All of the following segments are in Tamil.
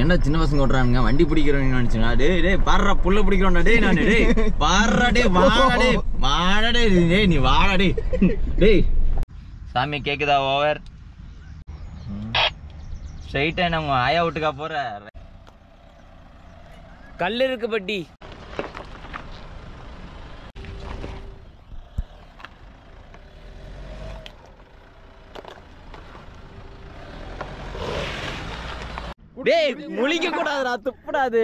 என்ன சின்ன பசங்க ஓட்டுறானுங்க வண்டி பிடிக்கிறவங்க நினைச்சுனா டேய் பாடுறா புள்ள பிடிக்கிறோம்டா டேய் நான் டேய் பாடுறா டேய் வாடா டேய் நீ வாடா டேய் சாமி கேக்குதா ஓவர் ஸ்ட்ரைட்டா நம்ம ஆயா விட்டுக்கா போற கல் இருக்கு பட்டி டேய் முழிக்க கூடாதுடா துப்புடாது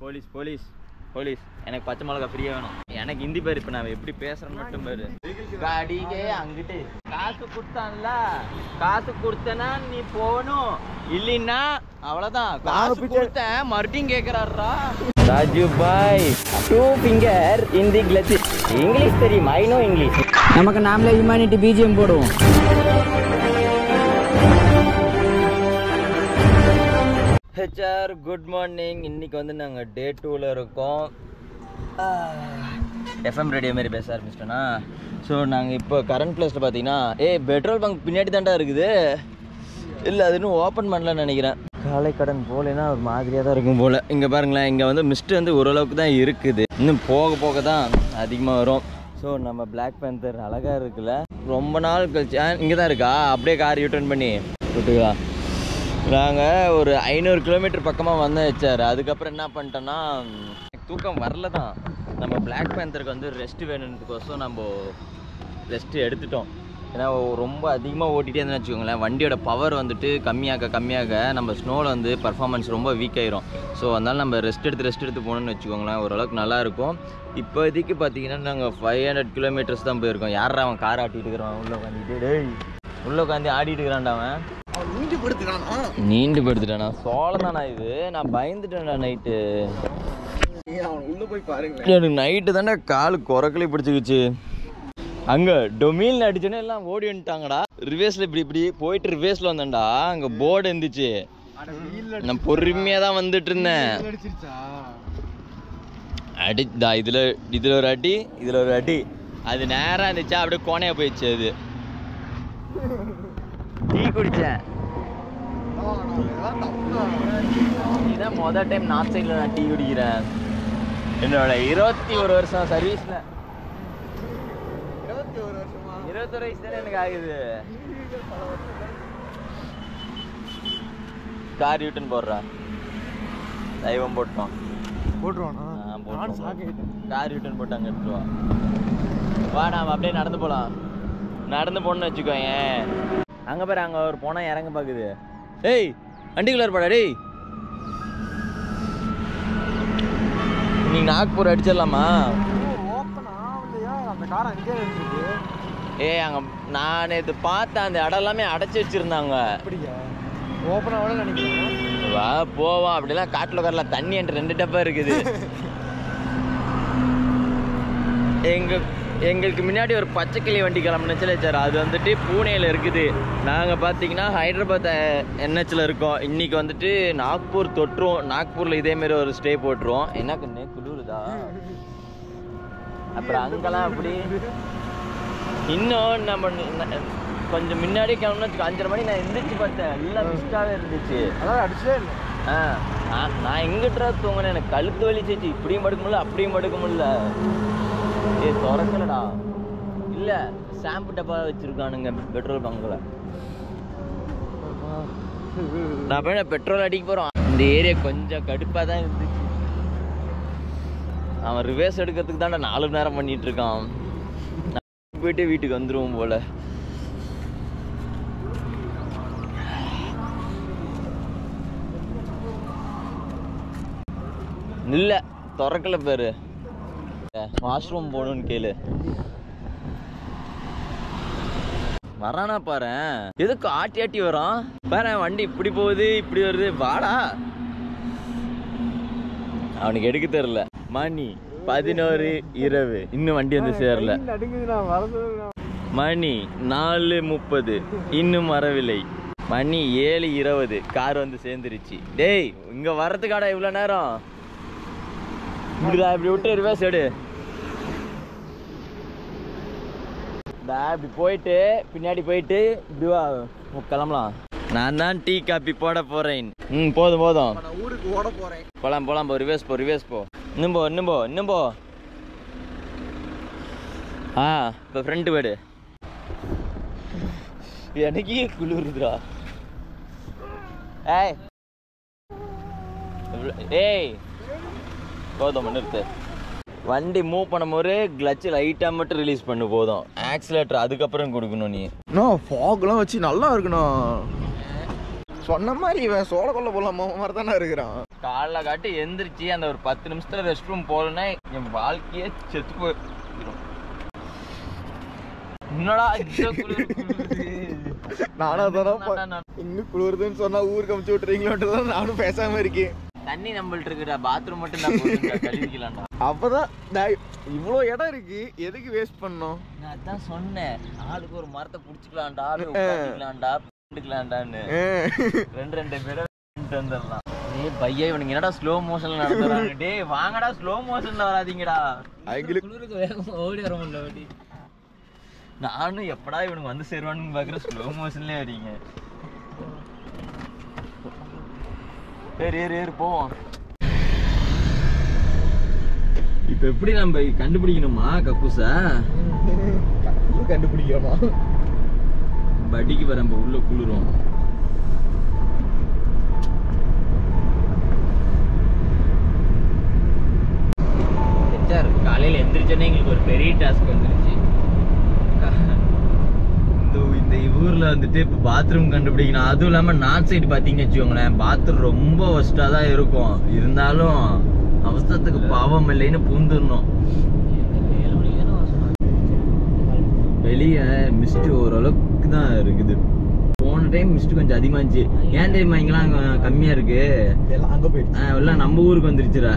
போலீஸ் போலீஸ் போலீஸ் எனக்கு பச்சை மிளகா ஃப்ரீயா வேணும் எனக்கு ஹிந்தி பேர் இப்ப நான் எப்படி பேசுறேன்னு மட்டும் பேரு காடிக்கே அங்கிட்டு காசு கொடுத்தான்ல காசு கொடுத்தனா நீ போகணும் இல்லைன்னா அவ்வளவுதான் காசு கொடுத்தேன் மறுபடியும் கேக்குறாருடா ராஜு பாய் 2 finger in the glitch English தெரியும் ஐ நோ இங்கிலீஷ் நமக்கு நாமளே ஹியூமனிட்டி பிஜிஎம் போடுவோம் ஹெச்ஆர் குட் மார்னிங் இன்னைக்கு வந்து நாங்கள் டே 2ல இருக்கோம் எஃப்எம் ரேடியோ மாரி பேச ஆரம்பிச்சிட்டோன்னா ஸோ நாங்கள் இப்போ கரண்ட் பிளேஸில் பார்த்தீங்கன்னா பெட்ரோல் பங்க் பின்னாடி தாண்டா இருக்குது இல்லை அது இன்னும் ஓப்பன் பண்ணலன்னு நினைக்கிறேன் காலை கடன் போலேன்னா ஒரு மாதிரியாக தான் இருக்கும் போல் இங்கே பாருங்களேன் இங்கே வந்து மிஸ்ட் வந்து ஓரளவுக்கு தான் இருக்குது இன்னும் போக போக தான் அதிகமாக வரும் ஸோ நம்ம பிளாக் பேந்தர் அழகாக இருக்குல்ல ரொம்ப நாள் கழிச்சு இங்கே தான் இருக்கா அப்படியே கார் யூட்டர்ன் பண்ணி விட்டுக்கலாம் நாங்கள் ஒரு 500 கிலோமீட்டர் பக்கமாக வந்து வச்சார் அதுக்கப்புறம் என்ன பண்ணிட்டோன்னா தூக்கம் வரல தான் நம்ம பிளாக் பேந்தருக்கு வந்து ரெஸ்ட் வேணுன்றதுக்கோசம் நம்ம ரெஸ்ட்டு எடுத்துட்டோம் ஏன்னா ரொம்ப அதிகமாக ஓட்டிகிட்டே இருந்தேன்னு வச்சுக்கோங்களேன் வண்டியோட பவர் வந்துட்டு கம்மியாக நம்ம ஸ்னோவில் வந்து பர்ஃபார்மன்ஸ் ரொம்ப வீக் ஆயிரும் ஸோ அதனால் நம்ம ரெஸ்ட் எடுத்து போகணுன்னு வச்சுக்கோங்களேன் ஓரளவுக்கு நல்லாயிருக்கும் இப்போதைக்கு பார்த்தீங்கன்னா நாங்கள் 500 கிலோமீட்டர்ஸ் தான் போயிருக்கோம் யாரா அவன் கார் ஆட்டிகிட்டு இருக்கிறான் உள்ளே உட்காந்துட்டு டேய் உள்ளே உட்காந்து ஆடிட்டு இருக்கிறான்டா அவன் நீண்டு படுத்துட்டானா சோளம் தானா இது நான் பயந்துட்டேன்டா நைட்டு உள்ள போய் பாருங்க எனக்கு நைட்டு தானே காலு குறக்கலி பிடிச்சிக்கிச்சு அங்க டொமில் அடிச்சோன்னே எல்லாம் ஓடி வந்துட்டாங்கடா ரிவேஸ்ல இப்படி போயிட்டு ரிவேஸ்ல வந்தேன்டா அங்க போர்டு இருந்துச்சு நான் பொறுமையா தான் வந்துட்டு இருந்தேன் அடிதா இதுல ஒரு அடி அது நேரா இருந்துச்சா அப்படியே கோணையா போயிடுச்சு அது டீ குடிச்சேன் இதுதான் மொதல் டைம் நார்த் சைடில் நான் டீ குடிக்கிறேன் என்னோட 21 வருஷம் சர்வீஸில் 21 வயசு தானே எனக்கு ஆகுது கார் யூட்டன் போடுறான் தெய்வம் போட்டுருவான் கார் யூட்டன் போட்டு அங்கே எடுத்துருவான் வா நாம் அப்படியே நடந்து போகலாம் நடந்து போகணுன்னு வச்சுக்கோ ஏன் அங்கே பாரு அங்கே ஒரு போனால் இறங்க பார்க்குது ஏய் வண்டிக்குள்ள இருப்பாடா டேய் நீ நாக்பூர் அடிச்சிடலாமா ஏய் அங்கே நான் இது பார்த்தேன் அந்த இடம் எல்லாமே அடைச்சி வச்சிருந்தாங்க வா போவோம் அப்படிலாம் காட்டில் வரலாம் தண்ணி என்கிட்ட 2 டப்பா இருக்குது எங்களுக்கு முன்னாடி ஒரு பச்சைக்கிளி வண்டி கிளம்புனுச்சுல சார் அது வந்துட்டு பூனேயில் இருக்குது நாங்கள் பார்த்தீங்கன்னா ஹைதராபாத் என்ஹெச்சில் இருக்கோம் இன்றைக்கி வந்துட்டு நாக்பூர் தொட்டுருவோம் நாக்பூரில் இதேமாரி ஒரு ஸ்டே போட்டுருவோம் என்ன கண்ணு குளிருதா அப்புறம் அங்கெல்லாம் அப்படி இன்னும் நம்ம கொஞ்சம் முன்னாடி கிளம்புன்னு 5:30 மணி நான் எந்திரிச்சு பார்த்தேன் எல்லாம் மிஸ்டாகவே இருந்துச்சு அடிச்சே இல்லை நான் எங்கிட்ட தூங்கினேன் எனக்கு கழுத்து வலிச்சிச்சு இப்படியும் படுக்க முடியல அப்படியும் படுக்க முடியல திறக்கலடா இல்ல ஷாம்பு டப்பா வச்சிருக்கானுங்க பெட்ரோல் பங்க்ல நான் போய் பெட்ரோல் அடிக்க போறோம் இந்த ஏரியா கொஞ்சம் கடுப்பா தான் இருந்துச்சு அவன் ரிவர்ஸ் எடுக்கிறதுக்கு தான்டா 4 மணி நேரம் பண்ணிட்டு இருக்கான் போயிட்டு வீட்டுக்கு வந்துருவோம் போல இல்ல திறக்கல பேரு வாஷ்ரூம் போகணும்னு கேளு வரானா பாரு எதுக்கு ஆட்டி வரான் பாரு வண்டி இப்படி போகுது இப்படி வருது வாடா அவனுக்கு எடுக்க தெரியல மணி 11 இரவு இன்னும் வண்டி வந்து சேரல மணி 4:30 இன்னும் வரவில்லை மணி 7:20 கார் வந்து சேர்ந்துருச்சு டேய் இங்க வர்றதுக்காடா இவ்வளவு நேரம் இப்படி விட்டு ரிவர்ஸ் எடு இப்படி போயிட்டு பின்னாடி போயிட்டு இப்படி வா கிளம்பலாம் நான் தான் டீ காப்பி போட போறேன் போதும் போதும். நான் ஊருக்கு ஓட போறேன். போலாம் போலாம் போ. ரிவர்ஸ் போ. இன்னும் போ. இப்போ ஃப்ரண்ட் போய்டு. எனக்கே குளிருதுடா. ஏய் போதும் நிறுத்து. வண்டி மூவ் பண்ணும்போது கிளட்ச் லைட்டாக மட்டும் ரிலீஸ் பண்ணு போதும். ஆக்சிலேட்டர் அதுக்கப்புறம் கொடுக்கணும் நீ. ஃபாக்லாம் வச்சு நல்லா இருக்கணும். சொன்ன மாதிரி இவன் சோள கொல்ல போலாம் மாதிரி தானே இருக்கிறான். காலைல காட்டி எந்திரிச்சு அந்த ஒரு 10 நிமிஷத்துல ரெஸ்ட் ரூம் போகலன்னா என் வாழ்க்கையே செத்து போயிடும். என்னடா நானும் அதான் இன்னும் குளிருதுன்னு சொன்னா ஊருக்கு அமுச்சு விட்டுறீங்களோன்றதான் நானும் பேசாம இருக்கேன். தண்ணி நம்மள்ட்ட இருக்குடா, பாத்ரூம் மட்டும் தான் கழுவிக்கலாம்டா. அப்பதான் இவ்வளோ இடம் இருக்கு, எதுக்கு வேஸ்ட் பண்ணோம்? நான் அதான் சொன்னேன், ஆளுக்கு ஒரு மரத்தை புடிச்சுக்கலாம்டா, உட்காந்துக்கலாம்டா, எடுக்கலாம்டான்னு. ரெண்டு பேரும் வந்துடலாம். ஏய் பையா இவனுக்கு என்னடா ஸ்லோ மோஷன்ல நடந்துறாங்க. டேய் வாங்கடா, ஸ்லோ மோஷன்ல வராதீங்கடா. குளிருக்கு வேகமா ஓடி வர முடியல. ஓடி நானும் எப்படா இவனுக்கு வந்து சேருவான்னு பாக்குற, ஸ்லோ மோஷன்லயே வரீங்க. ஏறு போவோம். இப்ப எப்படி நம்ம கண்டுபிடிக்கணுமா கக்கூசா? கண்டுபிடிக்கணுமா? பட்டிக்கு வர நம்ம உள்ள குளிரும். காலையில எந்திரிச்சோன்னே எங்களுக்கு ஒரு பெரிய டாஸ்க் வந்துருச்சு. இந்த ஊர்ல வந்துட்டு இப்போ பாத்ரூம் கண்டுபிடிக்கணும். அதுவும் இல்லாம நார்த் சைடு பாத்தீங்கன்னு வச்சுக்கோங்களேன், பாத்ரூம் ரொம்ப ஒஸ்டா தான் இருக்கும். இருந்தாலும் அவசரத்துக்கு பாவம் இல்லைன்னு பூந்துடணும். வெளியே மிஸ்ட் ஓரளவுக்கு தான் இருக்குது. போன டைம் மிஸ்ட் கொஞ்சம் அதிகமா இருந்துச்சு. ஏன் தெரியுமா இங்கெல்லாம் கம்மியா இருக்கு? எல்லாம் நம்ம ஊருக்கு வந்துருச்சுடா.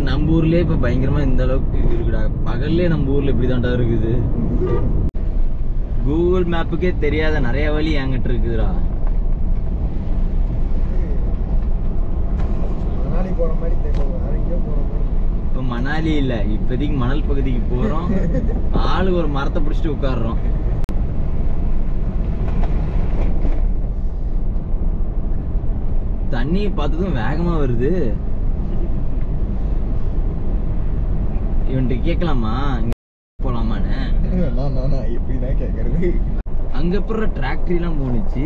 நம்ம ஊர்லயே இப்ப பயங்கரமா இந்த அளவுக்கு இருக்குடா. பகல்லே நம்ம ஊர்ல இப்படிதான்டா இருக்குது. கூகுள் மேப்புக்கே தெரியாத நிறைய வழி என்கிட்ட இருக்குதுடா. இப்ப மணாலி இல்ல, இப்போதைக்கு மணல் பகுதிக்கு போறோம். ஆளுக்கு ஒரு மரத்தை பிடிச்சிட்டு உட்காடுறோம். தண்ணி பார்த்ததும் வேகமா வருது. இவன்ட்டு கேட்கலாமா போலாமான்னு? அங்க அப்புறம் டிராக்டர் எல்லாம் போனுச்சு.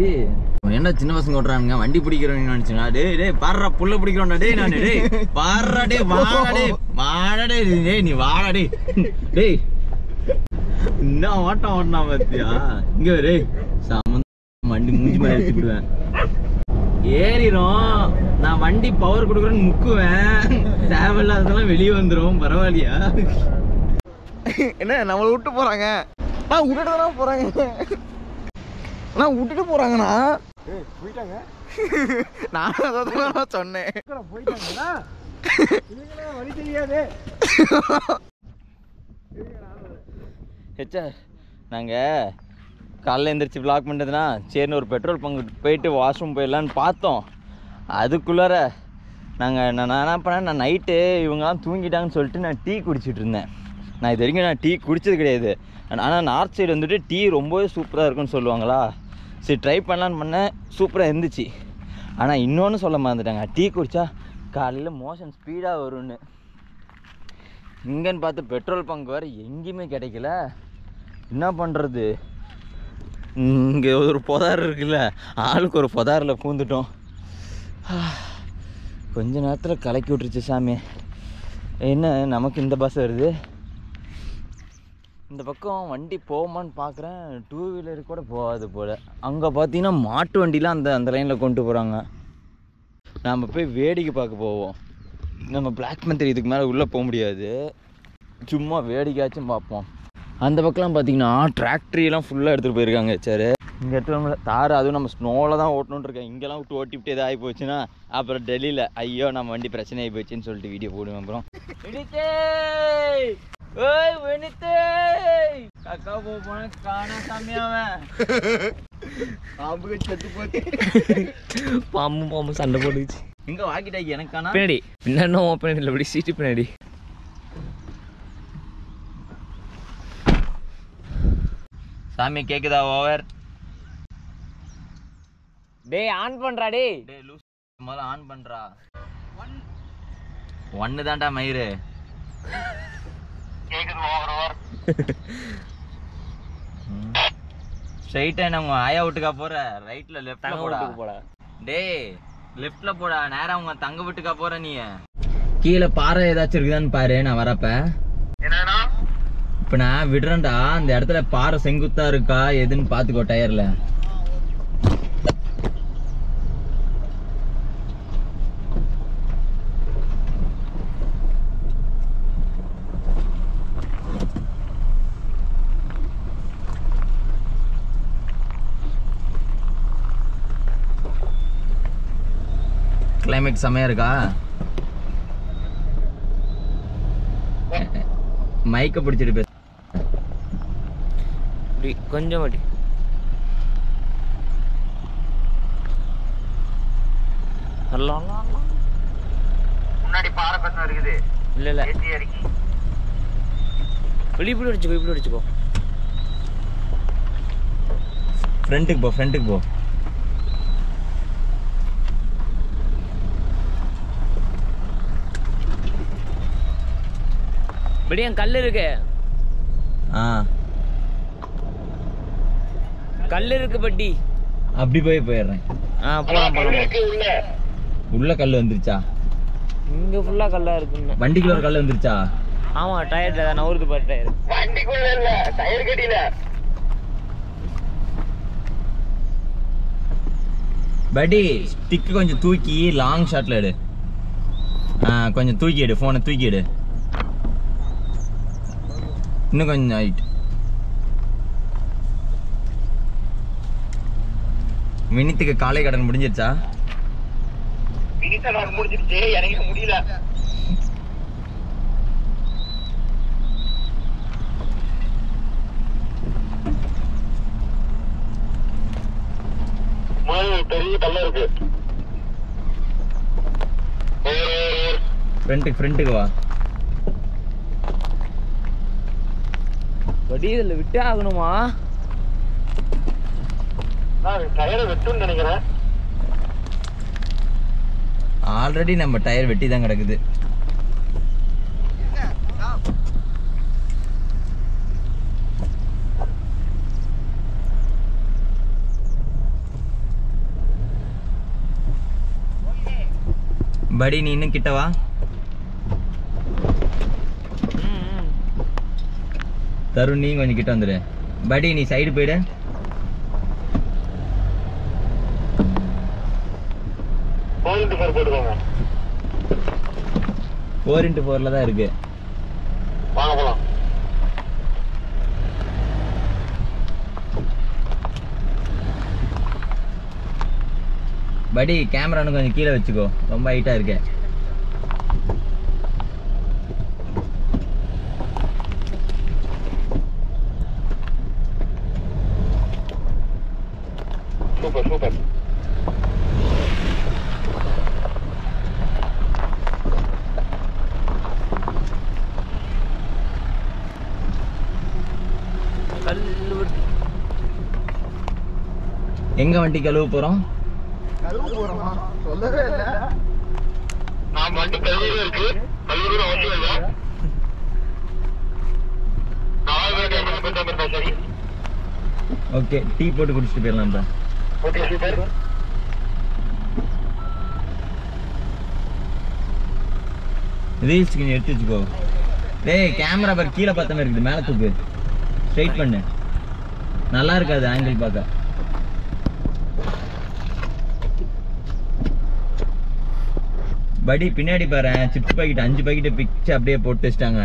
என்ன சின்ன பசங்க ஓட்டுறானுங்க, வண்டி பிடிக்கிறவங்க நினைச்சுனா? டேய் பாடுறா, புள்ள பிடிக்கிறோம்டா. டேய் நான் டேய் பாடுறா, டே வாடா டேய் நீ வாடா டேய் என்ன ஓட்டம் ஓட்டினா பாத்தியா? இங்க வரு வண்டி மூஞ்சி மாதிரி எடுத்துடுவேன். ஏறிடும். நான் வண்டி பவர் கொடுக்குறேன்னு முக்குவேன். தேவையில்லாததெல்லாம் வெளியே வந்துடும். பரவாயில்லையா? என்ன நம்மளை விட்டு போறாங்க? நான் விட்டுட்டு தானே போறாங்க. நான் விட்டுட்டு போறாங்கண்ணா. போயிட்டாங்க. நான் அதான் சொன்னேன். போயிட்டாங்களா? வழி தெரியாது. ஹெச்ஆர் நாங்கள் காலைல எழுந்திரிச்சு விளாக் பண்ணுறதுனா சரின்னு ஒரு பெட்ரோல் பங்க் போயிட்டு வாஷ்ரூம் போயிடலான்னு பார்த்தோம். அதுக்குள்ளார நான் என்ன பண்ணேன், நான் நைட்டு இவங்கெல்லாம் தூங்கிட்டாங்கன்னு சொல்லிட்டு நான் டீ குடிச்சிட்டு இருந்தேன். நான் இது வரைக்கும் நான் டீ குடித்தது கிடையாது. ஆனால் நார்த் சைடு வந்துட்டு டீ ரொம்பவே சூப்பராக இருக்குன்னு சொல்லுவாங்களா, சரி ட்ரை பண்ணலான்னு பண்ணேன். சூப்பராக இருந்துச்சு. ஆனால் இன்னொன்று சொல்ல மறந்துட்டாங்க, டீ குடித்தா காலையில் மோஷன் ஸ்பீடாக வரும்னு. இங்கேன்னு பார்த்து பெட்ரோல் பங்க் வேறு எங்கேயுமே கிடைக்கல. என்ன பண்ணுறது? இங்கே ஒரு புதார் இருக்குல்ல, ஆளுக்கு ஒரு புதாரில் பூந்துட்டோம். கொஞ்ச நேரத்தில் கலக்கி விட்டுருச்சு சாமி. என்ன நமக்கு இந்த பஸ் வருது. இந்த பக்கம் வண்டி போகுமான்னு பார்க்குறேன், 2 வீலர் கூட போகாது போல். அங்கே பார்த்தீங்கன்னா மாட்டு வண்டிலாம் அந்த லைனில் கொண்டு போகிறாங்க. நாம் போய் வேடிக்கை பார்க்க போவோம். நம்ம பிளாக் மந்த்ரி இதுக்கு மேலே உள்ளே போக முடியாது, சும்மா வேடிக்கையாச்சும் பார்ப்போம். அந்த பக்கம்லாம் பார்த்தீங்கன்னா டிராக்டரியெல்லாம் ஃபுல்லாக எடுத்துகிட்டு போயிருக்காங்க. சரி இங்கே எடுத்துகிட்டு தார், அதுவும் நம்ம ஸ்னோவில் தான் ஓட்டணுன்னு இருக்கேன். இங்கெல்லாம் விட்டு ஓட்டிவிட்டு எதாவது ஆகி போச்சுன்னா அப்புறம் டெல்லியில் ஐயோ நம்ம வண்டி பிரச்சனை ஆகி போச்சுன்னு சொல்லிட்டு வீடியோ போடுவேன். அப்புறம் அக்கா போன காணா சாமியாவன் பாம்பு சண்டை போட்டுச்சு. இங்கே வாக்கிட்டாக்கி எனக்கு காணா. பின்னாடி பின்னாடி ஓப்பன் இல்லை, அப்படி சீட்டு பின்னாடி. சாமி கேக்குதா? ஓவர். டேய் ஆன் பண்றா. டேய் லூஸ் முதல்ல ஆன் பண்றா. ஒன்னு தான்டா மயிறு. ஸ்ட்ரைட்டா என்ன உங்க ஆயா வீட்டுக்கா போற? ரைட்ல லெஃப்ட்ல போடா. டேய் லெஃப்ட்ல போடா, நேரா உங்க தங்க வீட்டுக்கா போற நீ. கீழே பாறை ஏதாச்சும் இருக்குதான்னு பாரு நான் வரப்ப. இப்ப நான் விடுறேன்டா, அந்த இடத்துல பாறை செங்குத்தா இருக்கா எதுன்னு பாத்துக்கோ டயர்ல. கிளைமேட் செமையா இருக்கா? மைக்க பிடிச்சிட்டு பேச கொஞ்சம் வாட்டி முன்னாடி பாறை பக்கம் இருக்குது. இல்ல இப்படி அடிச்சுக்கோ. ஃப்ரண்ட்டுக்கு போ. இப்படியா கல் இருக்கு? கல் இருக்கு பட்டி. அப்படி போயிடுறேன். போலாம். உள்ள கல் வந்துருச்சா? இங்க ஃபுல்லா கல்லா இருக்கு. வண்டிக்குள்ள ஒரு கல் வந்துருச்சா? ஆமா, டயர்ல தான் நவுறுது பாரு. டயர் வண்டிக்குள்ள இல்ல, டயர் கடியில. படி ஸ்டிக் கொஞ்சம் தூக்கி லாங் ஷாட்ல எடு. கொஞ்சம் தூக்கி எடு, போனை தூக்கி எடு. இன்னும் கொஞ்சம் ஹைட். வினித்துக்கு காலை கடன் முடிஞ்சிருச்சா? முடிஞ்சிருச்சு, எனக்கு முடியல. பெரிய கல்ல இருக்கு. ஃப்ரண்ட்டுக்கு வா. படி இதுல விட்டே ஆகணுமா? டயரை வெட்டுன்னு நினைக்கிறேன். ஆல்ரெடி நம்ம டயர் வெட்டி தான் கிடக்குது. படி நீ இன்னும் கிட்டவா. தருண் நீ கொஞ்சம் கிட்ட வந்துடு. படி நீ சைடு போயிடு. போட்டுக்கோங்க. 4x4 தான் இருக்கு. வாங்க போலாம். படி கேமரானு கொஞ்சம் கீழே வச்சுக்கோ, ரொம்ப ஹைட்டா இருக்கு. சூப்பர். எங்க வண்டி கழுவ போறோம்? சொல்லவே இல்ல. நான் வண்டி கழுவில இருக்கு. கழுவுற அவசியம் இல்ல. சரி. ஓகே, டீ போட்டு குடிச்சிட்டு போயிடலாம். Okay super. ரீல்ஸ் கொஞ்சம் எடுத்து வச்சுக்கோ. டேய் கேமரா பாரு, கீழே பார்த்த மாதிரி இருக்குது. மேலே தூக்கு, ஸ்ட்ரைட் பண்ணு. நல்லா இருக்காது ஆங்கிள் பார்க்க. படி பின்னாடி பாரு, சிப்ஸ் பாக்கெட் 5 பாக்கெட்டை பிச்சு அப்படியே போட்டு வச்சிட்டாங்க.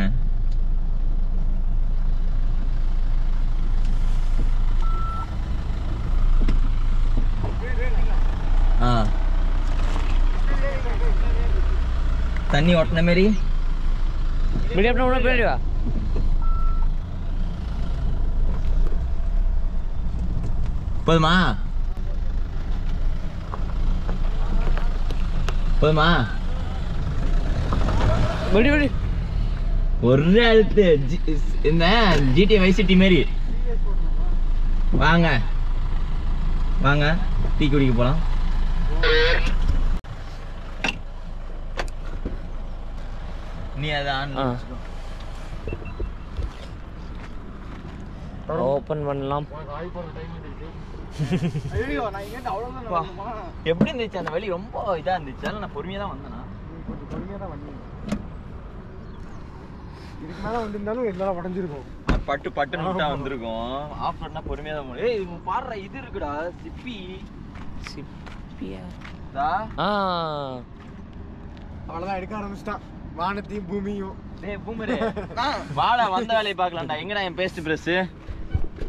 தண்ணி ஓட்டின மாதிரி போதுமா? ஒரு அழுத்து என்ன ஜிடி வைசிட்டி மாரி. வாங்க டீ குடிக்க போலாம். நீ அதை ஆன் ஓப்பன் பண்ணலாம். எப்படி இருந்துச்சு அந்த வழி? ரொம்ப இதா இருந்துச்சு. அதனால நான் பொறுமையா தான் வந்தேனா. கொஞ்சம் பொறுமையாக தான் வந்தீங்க. இதுக்கு மேலே வந்திருந்தாலும் எல்லாம் உடஞ்சிருக்கும். பட்டு பட்டுன்னு விட்டா வந்திருக்கும். ஆஃப் பண்ணா பொறுமையா தான் போகணும். ஏய் இது பாடுற இது இருக்குடா சிப்பி. சிப்பியா? அவ்வளோதான் எடுக்க ஆரம்பிச்சிட்டான் வானத்தையும் பூமியும். டேய் பூமரே வாடா வந்த வேலையை பார்க்கலாம்டா. எங்கடா என் பேஸ்ட் பிரஷ்?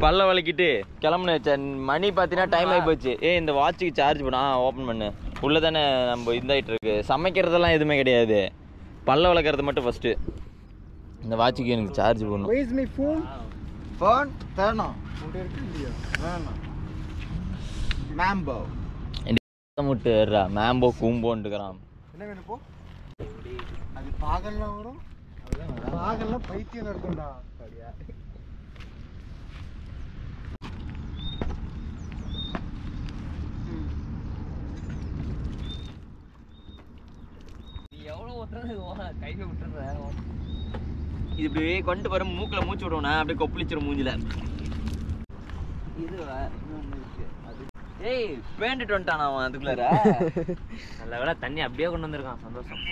பல்ல வலிக்கிட்டு கிளம்புனேன். மணி பார்த்தீங்கன்னா டைம் ஆகி போச்சு. இந்த வாட்சுக்கு சார்ஜ் பண்ணா ஓப்பன் பண்ணு. உள்ளே தானே நம்ம இதாகிட்டு இருக்கு. சமைக்கிறதெல்லாம் எதுவுமே கிடையாது. பல்ல வளர்க்குறது மட்டும் ஃபஸ்ட்டு. இந்த வாட்சுக்கு எனக்கு சார்ஜ் பண்ணணும். Where is my phone? Phone தரணும். உன்கிட்ட இருக்கு இல்லையா? வேணாம். மேம்போ முட்டு ஏறா மேம்போ கூம்போன்ட்டுக்கிறான். என்ன வேணும் போ? அது பாகல்லாம் வரும். பாகல்லாம் பைத்தியம் இருக்கும்டா. சரியா? எவ்வளோ ஓட்டுறது கையை விட்டுற. இது இப்படியே கொண்டு வர மூக்கில் மூச்சு விடுவோண்ணா அப்படியே கொப்பளிச்சிடும் மூஞ்சில. இது இன்னொன்று இருக்கு அது. ஏய் பேண்டுட்டு வந்துட்டான் அவன் அதுக்குள்ளார. நல்ல வேலை தண்ணி அப்படியே கொண்டு வந்திருக்கான். சந்தோஷம்.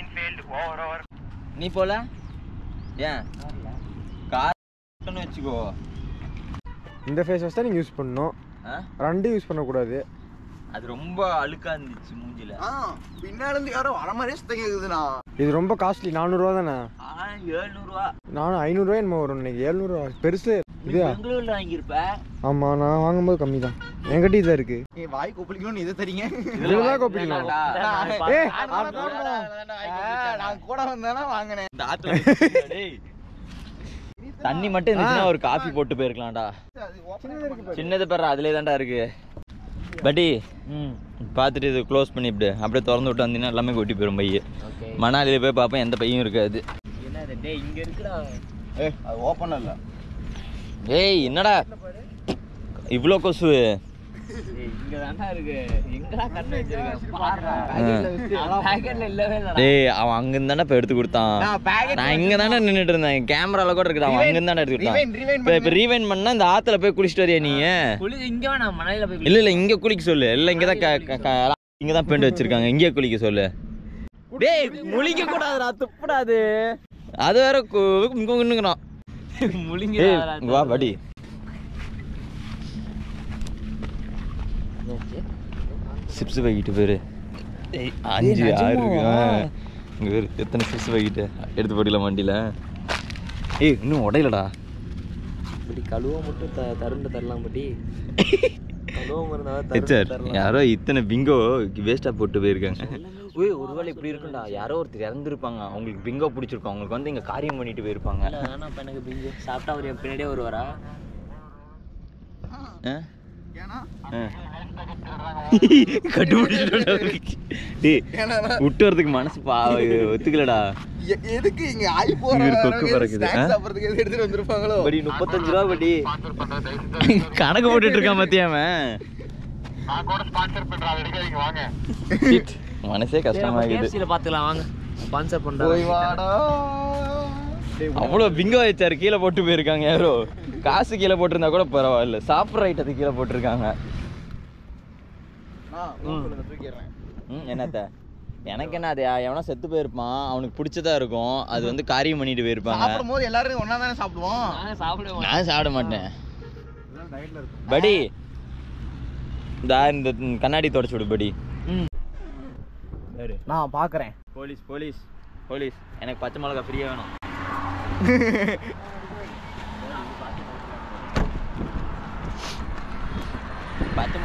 நீ போல ஏன் கார் வச்சுக்கோ. இந்த ஃபேஸ் வாஷ் தான் நீங்கள் யூஸ் பண்ணணும். ரெண்டும் யூஸ் பண்ணக்கூடாது. அது ரொம்ப அழுக்கா இருந்துச்சு மூஞ்சில. பின்னாடி இருந்து யாரோ வர மாதிரியே சுத்தம் கேக்குதுண்ணா. இது ரொம்ப காஸ்ட்லி. 400 ரூபா தானே? 700 நானும் 500 ரூபாய் என்னமோ வரும். இன்னைக்கு 700 ரூபா பெருசு. இதா? பெங்களூர்ல வாங்கியிருப்ப. ஆமாம், நான் வாங்கும்போது கம்மி தான். என்கிட்ட இதாக இருக்கு. வாய் கொப்பளிக்கணும்னு இதை தெரியுங்க. இதெல்லாம் கோப்பிக்கலாம். நான் கூட வந்தேன்னா வாங்கினேன். இந்த ஆத்துல டேய் தண்ணி மட்டும் இருந்துச்சுன்னா ஒரு காஃபி போட்டு போயிருக்கலாம்டா. சின்னது பேர் அதுலேயே தான்டா இருக்கு. பட்டி பார்த்துட்டு இது க்ளோஸ் பண்ணிவிட்டு அப்படியே திறந்து விட்டு வந்தீங்கன்னா எல்லாமே கொட்டி போயிடும் பைய. மணாலியில் போய் பார்ப்பேன் எந்த பையும் இருக்காது. என்னது டே இங்க இருக்குடா. அது ஓப்பன் இல்லை. ஏய் என்னடா இவ்வளோ கொசு? இங்க தான்டா இருக்கு. எங்கடா கண்ணு வச்சிருக்க பாருடா. பாக்கெட்ல இல்லவே இல்லடா. டேய் அவன் அங்க இருந்தானே இப்ப எடுத்து கொடுத்தான். நான் இங்க தானே நின்னுட்டு இருந்தேன். கேமரால கூட இருக்குது. அவன் அங்க இருந்தானே எடுத்து கொடுத்தான். இப்ப ரீவைண்ட் பண்ணா இந்த ஆத்துல போய் குளிச்சிட்டு வரியா நீ? குளிச்சு இங்க வேணா மணலில போய். இல்ல இங்க குளிக்க சொல்லு. இல்ல இங்கதான் இங்கதான் பெயிண்ட் வச்சிருக்காங்க. இங்கே குளிக்க சொல்லு. டேய் முழிக்க கூடாதுடா துப்புடாது. அது வேற இன்னுங்கிறான் முழிங்க வா படி. சிப்ஸ் பாக்கெட்டு பேரு 5 6 இங்க பேரு எத்தனை சிப்ஸ் பாக்கெட்டு எடுத்து போடலாம் வண்டியில. ஏய் இன்னும் உடையலடா. இப்படி கழுவ மட்டும் தருண்டு தரலாம். பட்டி யாரோ இத்தனை பிங்கோ வேஸ்டா போட்டு போயிருக்காங்க. ஓய் ஒருவேளை இப்படி இருக்குண்டா. யாரோ ஒருத்தர் இறந்துருப்பாங்க. அவங்களுக்கு பிங்கோ பிடிச்சிருக்கும். அவங்களுக்கு வந்து இங்க காரியம் பண்ணிட்டு போயிருப்பாங்க. எனக்கு பிங்கோ சாப்பிட்டா ஒரு பின்னாடியே வருவாரா? விட்டு வரதுக்கு மனசு ஒத்துக்கலடா. எதுக்கு இங்க ஆய் போறாங்க சாப்பிடுறதுக்கு எடுத்துட்டு வந்திருப்பாங்களோ. படி 35 ரூபா படி கணக்கு போட்டுட்டு இருக்கான் மத்தியாம. மனசே கஷ்டமாகுது. பாத்துக்கலாம் வாங்க ஸ்பான்சர் பண்றோம். அவ்வளோ பிங்கோ வச்சாரு. கீழே போட்டு போயிருக்காங்க யாரோ. காசு கீழே போட்டிருந்தா கூட பரவாயில்ல. சாப்பிட்ற ஐட்டத்துக்கு கீழே போட்டிருக்காங்க. என்னத்த எனக்கு என்ன அது எவனா செத்து போயிருப்பான். அவனுக்கு பிடிச்சதா இருக்கும். அது வந்து காரியம் பண்ணிட்டு போயிருப்பாங்க. சாப்பிடும்போது எல்லாரும் ஒன்னா தானே சாப்பிடுவோம். நான் சாப்பிட மாட்டேன். படி இந்த கண்ணாடி தொடச்சு விடு படி. நான் பாக்குறேன். போலீஸ் போலீஸ் போலீஸ் எனக்கு பச்சை மிளகா ஃப்ரீயா வேணும். பச்சை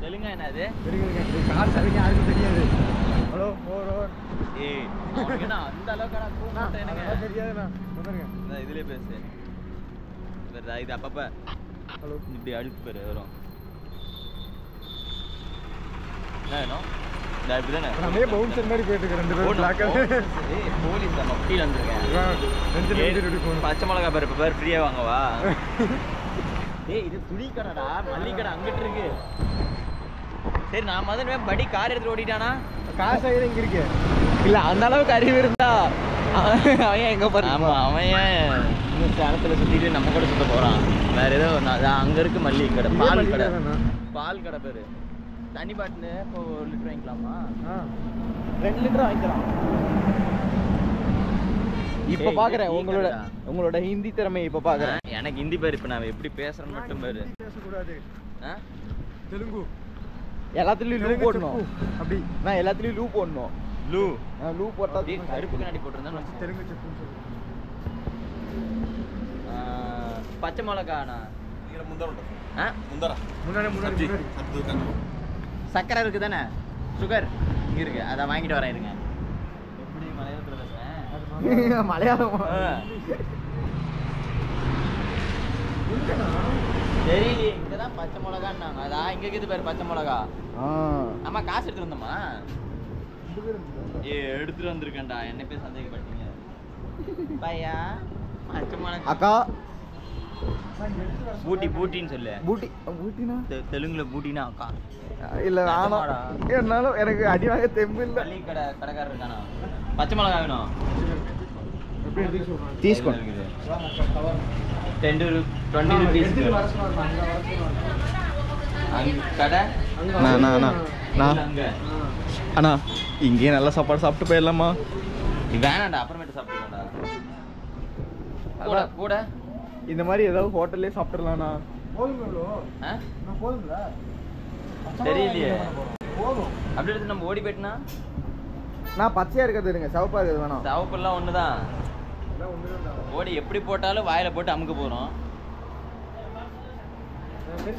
தெலுங்கா என்னது? யாருக்கும் தெரியாது. ஹலோ ஏய் அந்த அளவுக்கு தெரியாதுண்ணா. இதுலயே பேசு. இது அப்பப்ப ஹலோ இப்படி அழுப்பு பேரு வரும். என்ன வேணும்? இப்படிதானே அப்படியே பவுன்சர் மாதிரி போயிட்டு இருக்கு. 2 பேரும் பிளாக் போலீஸ் தான் மப்டியில் வந்துருக்கேன். பச்சை மிளகா பேர் இப்போ பேர் ஃப்ரீயாக வாங்கவா? டேய் இது துணி கடைடா. மல்லிகை கடை அங்கிட்டு இருக்கு. சரி நான் முதல்ல படி கார் எடுத்துட்டு ஓடிட்டானா? காசு இங்கே இருக்கு. இல்ல அந்த அளவுக்கு அறிவு இருந்தா அவன் எங்க போறான்? ஆமா, அவன் ஏன் இன்னும் சேலத்தில் சுற்றிட்டு நம்ம கூட சுத்த போகிறான். வேற ஏதோ அங்கே இருக்கு மல்லிகை கடை, பால் கடை, பால் கடை பேர். தண்ணி பாட்டில் இப்போ 1 லிட்டர் வாங்கிக்கலாமா? 2 லிட்டர் வாங்கிக்கலாம். இப்ப பாக்குறேன் உங்களோட ஹிந்தி திறமை இப்ப பாக்குறேன். எனக்கு ஹிந்தி பேர் இப்போ நான் எப்படி பேசுறேன்னு மட்டும் பேர். பேசக்கூடாது. தெலுங்கு எல்லாத்துலயும் லூ போடணும். அப்படி நான் எல்லாத்துலயும் லூ போடணும். லூ லூ போட்டா கருப்பு கண்ணாடி போட்டிருந்தேன். தெலுங்கு செப்புன்னு சொல்லு. பச்சை மிளகாண்ணா. முன்னாடி சக்கரை இருக்கு தானே, சுகர் இங்கே இருக்கு, அதை வாங்கிட்டு வரேன் இருங்க. எப்படி மலையாளத்தில் பேசுகிறேன்? மலையாளம் தெரியல. இங்கே தான் பச்சை மிளகான்னாங்க. அதான் இங்கே இருக்குது பேர் பச்சை மிளகா. ஆமாம், காசு எடுத்துட்டு வந்தோமா? எடுத்துட்டு வந்திருக்கேன்டா. என்ன பேர் சந்தேகப்பட்டீங்க பையா? பச்சை மிளகா அக்கா பூட்டி, பூட்டின்னு சொல்லு. பூட்டினா தெலுங்குல பூட்டினா அக்கா இல்ல. நானும் என்னாலும் எனக்கு அடி வாங்க தெம்பு இல்ல. மல்லிகை கடை கடைக்காரர் இருக்கானா? பச்சை மிளகா வேணும். తీసుకో. 20 rupees. கடை அண்ணா இங்கேயே நல்ல சாப்பாடு சாப்பிட்டு போயிடலாமா? வேணாண்டா, அப்புறமேட்டு சாப்பிட்டுக்கோடா. கூட கூட இந்த மாதிரி ஏதாவது ஹோட்டல்லே சாப்பிட்டுடலாம்ண்ணா. தெரியலையே. அப்படி எடுத்து நம்ம ஓடி போயிட்டுனா நான் பச்சையா இருக்கிறது இருங்க, சிவப்பா இருக்கிறது வேணாம். சிவப்பெல்லாம் ஒண்ணுதான். ஓடி எப்படி போட்டாலும் வாயில போட்டு அமுக்க போறோம்.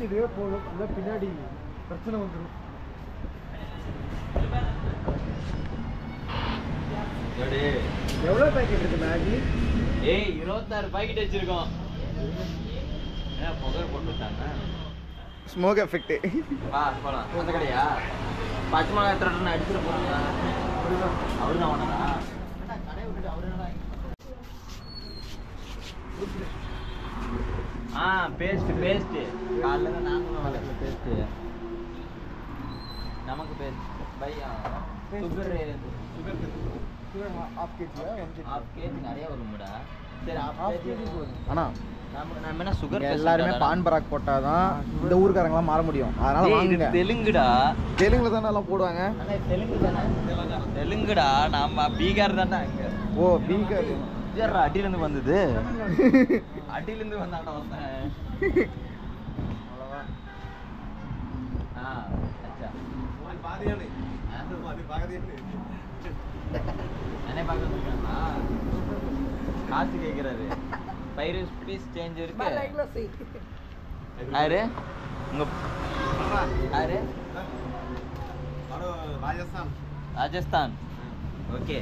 இதுவே போதும். இல்லை பின்னாடி பிரச்சனை வந்துடும். எவ்வளோ பேக்கெட் இருக்கு மேகி? ஏய் 26 பாக்கெட் வச்சிருக்கோம். என்ன புகை போட்டு விட்டாங்க? Smoke effect. வா போலாம். அந்த கடையா? பச்சை மிளகாய் எத்தனை அடிச்சிட போறீங்களா? அவருதான் ஓனரா? கடை விட்டுட்டு அவரு என்னடா? பேஸ்ட் காலைல தான் நாங்களும் வளர்க்குற பேஸ்ட். நமக்கு பேஸ்ட் பையா சுகர் ஆஃப் கேஜி நிறைய வரும்டா. சரி ஆஃப் கேஜி போதும். அண்ணா நம்ம என்ன சுகர் எல்லாருமே பான் பராக் போட்டாதான் இந்த ஊருக்காரங்களாம் மாற முடியும். அதனால வாங்குங்க. தெலுங்குடா. தெலுங்குல தானே எல்லாம் போடுவாங்க. தெலுங்கு தானே? தெலுங்குடா. நம்ம பீகார் தான்டா அங்க. ஓ பீகார். யாரா அடியிலேருந்து வந்தது? அடியிலேருந்து வந்தாண்டா வந்தேன். அச்சா என்ன பார்க்க வந்துருக்காங்களா? காசு கேட்குறாரு. 5 rupees சேஞ்ச் இருக்கு. யாரு உங்க யாரு? ராஜஸ்தான். ஓகே.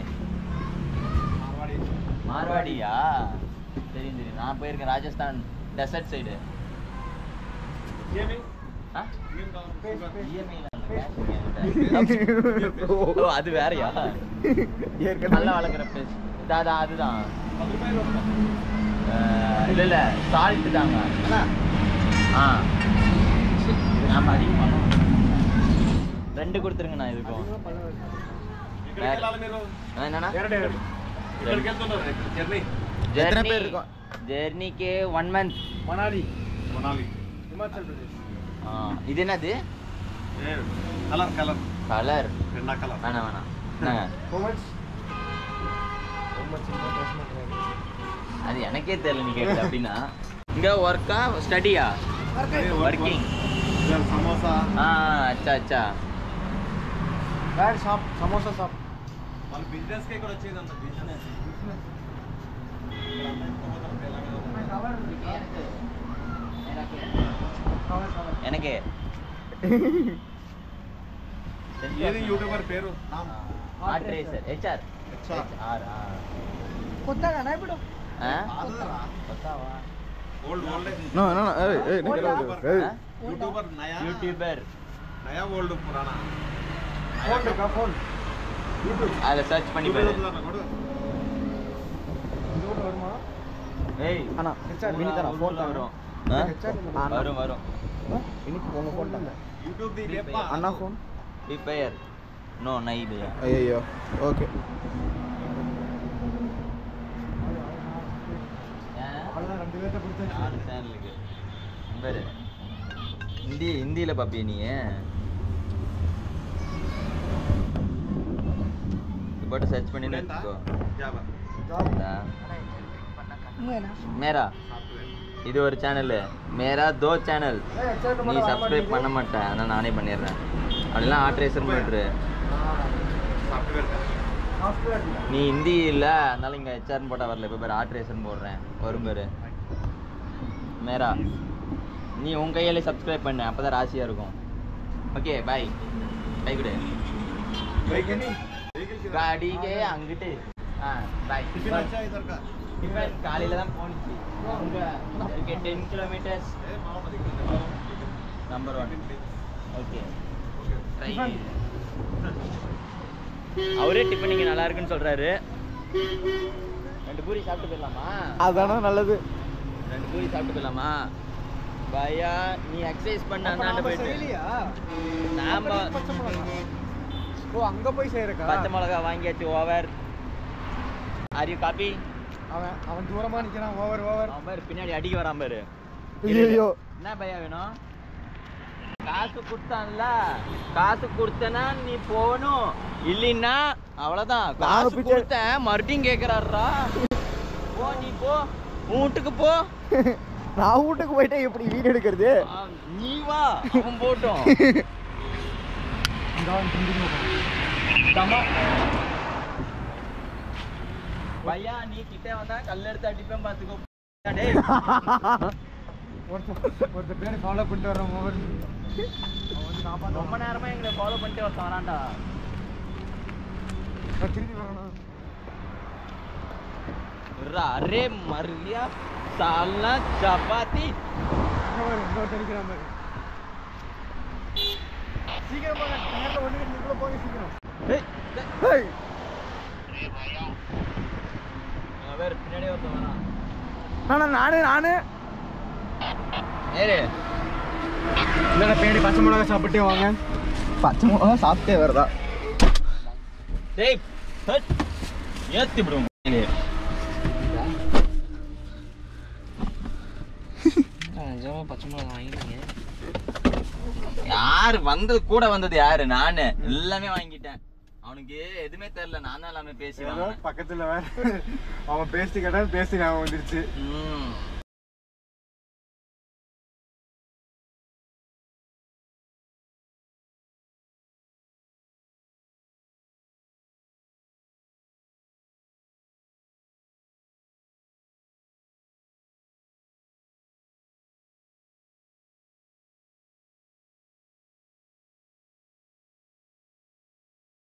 மார்வாடியா? தெரியும் தெரியும். நான் போயிருக்கேன் ராஜஸ்தான் டெசர்ட் சைடு. அது வேறையா? நல்லா வளர்க்குற பேஸ் அதுதான். இல்ல இல்ல சால்ட் தாங்க. நாம அதிகமாக 2 கொடுத்துருங்கண்ணா. இதுக்கும் என்னன்னா ஜெர்னிக்கு 1 month. மணாலி ஹிமாச்சல் பிரதேஷ். இது என்னது? கலர் வேணாம் வேணாம். அது எனக்கே தெரியல. நீ கேட்கல அப்படின்னா இங்க ஒர்க்கா ஸ்டடியா? ஒர்க்கிங். சமோசா. அச்சா அச்சா. Shop samosa shop. వాళ్ళ బిజినెస్ కే కూడా వచ్చేది అంత బిజినెస్. எனக்கு ఏది యూట్యూబర్ పేరు? ఆర్ట్రేసర్ హెచ్ఆర్ కొత్తగానా ఇప్పుడు? కొత్తవా? Old old No no no. Hey YouTuber నయా యూట్యూబర్ నయా ఓల్డ్ పురాణా. ఫోన్ का फोन यूट्यूब அதை சர்ச் பண்ணி பாரு. இதோட வருமா? ஏய் அண்ணா மினி தரா ஃபோன் வரும். வரும் வரும். இன்னைக்கு உங்க ஃபோன் தாங்க. యూట్యూబ్ ది లేపా அண்ணா ஃபோன் ஃப்ரீ ஃபயர் நோ நை பையா. ஐயோ ஓகே. அவ்வளோதான் 2 பேர்த்த பிடிச்சாச்சு. 4 சேனலுக்கு பேரு ஹிந்தியில் பார்ப்பிய நீ போட்டு சர்ச் பண்ணி வச்சுக்கோ. மேரா இது ஒரு சேனல், மேரா 2 சேனல். நீ சப்ஸ்கிரைப் பண்ண மாட்டேன், ஆனால் நானே பண்ணிடுறேன். அப்படிலாம் ஆட்ரேசர் பண்ணுற நீ ஹிந்தி இல்லை, அதனால இங்கே ஹெச்ஆர்னு போட்டால் வரல. இப்போ பேர் ஆட்ரேசர்னு போடுறேன், வரும் பேர் மேரா. நீ உன் கையாலே சப்ஸ்கிரைப் பண்ணு, அப்போ தான் ராசியாக இருக்கும். Okay bye. பை குடு காடிக்கே அங்கிட்டு. பாய். டிஃபன் காலையில் தான் போனிச்சு. Okay 10 kilometres number 1. ஓகே அவரே டிஃபன் இங்கே நல்லா இருக்குன்னு சொல்கிறாரு. 2 பூரி சாப்பிட்டு போயிடலாமா? அதானே நல்லது. 2 பூரி சாப்பிட்டு போயிடலாமா? பையா நீ எக்ஸசைஸ் பண்ண அண்ணாண்ட போயிட்டு நாம ஓ அங்கே போய் செய்யறக்கா? பச்சை மிளகா வாங்கியாச்சு. Over are you copy? அவன் தூரமாக நிற்கிறான். ஓவர் அவன் பாரு பின்னாடி அடிக்க வரான் பாரு. ஐயோ என்ன பையா வேணும்? காசு கொடுத்தான்ல, காசு கொடுத்தனா நீ போகணும், இல்லைன்னா அவ்வளோதான். காசு கொடுத்தேன் மறுபடியும் கேட்குறாருடா. போ நீ போ, உன் வீட்டுக்கு போ. நான் வீட்டுக்கு போயிட்டே எப்படி வீடு எடுக்கிறது? நீ வா, அவன் போட்டோம். பையா நீ கிட்ட வந்தா கல் எடுத்து அடிப்பேன் பார்த்துக்கோ. ஒருத்தர் பேர் ஃபாலோ பண்ணிட்டு வர்றோம். ஓவர் ரொம்ப நேரமா எங்களை ஃபாலோ பண்ணிட்டு ஒருத்தன் வரான்டா. திரும்பி வரணும். அரே மரியா சால்னா சப்பாத்தி. இன்னொரு அடிக்கிற மாதிரி. சீக்கிரம் போங்க, நேரில் ஒன்று இதுக்குள்ள போங்க சீக்கிரம். வேறு பின்னாடியே ஒருத்தன் வரான். நானு ஏறு. இல்லைண்ணா பின்னாடி பச்சை மிளகா சாப்பிட்டே வாங்க. பச்சை மிளகா சாப்பிட்டே வருதா? டேய் ஏற்றி விடுவோம். பச்சை மிளகா வாங்கிட்டீங்க. யாரு வந்தது? கூட வந்தது யாரு? நானு எல்லாமே வாங்கிட்டேன். அவனுக்கு எதுவுமே தெரியல, நான் தான் எல்லாமே பேசி பக்கத்துல வேற அவன் பேசி கேட்டா பேசி நான் வந்துருச்சு.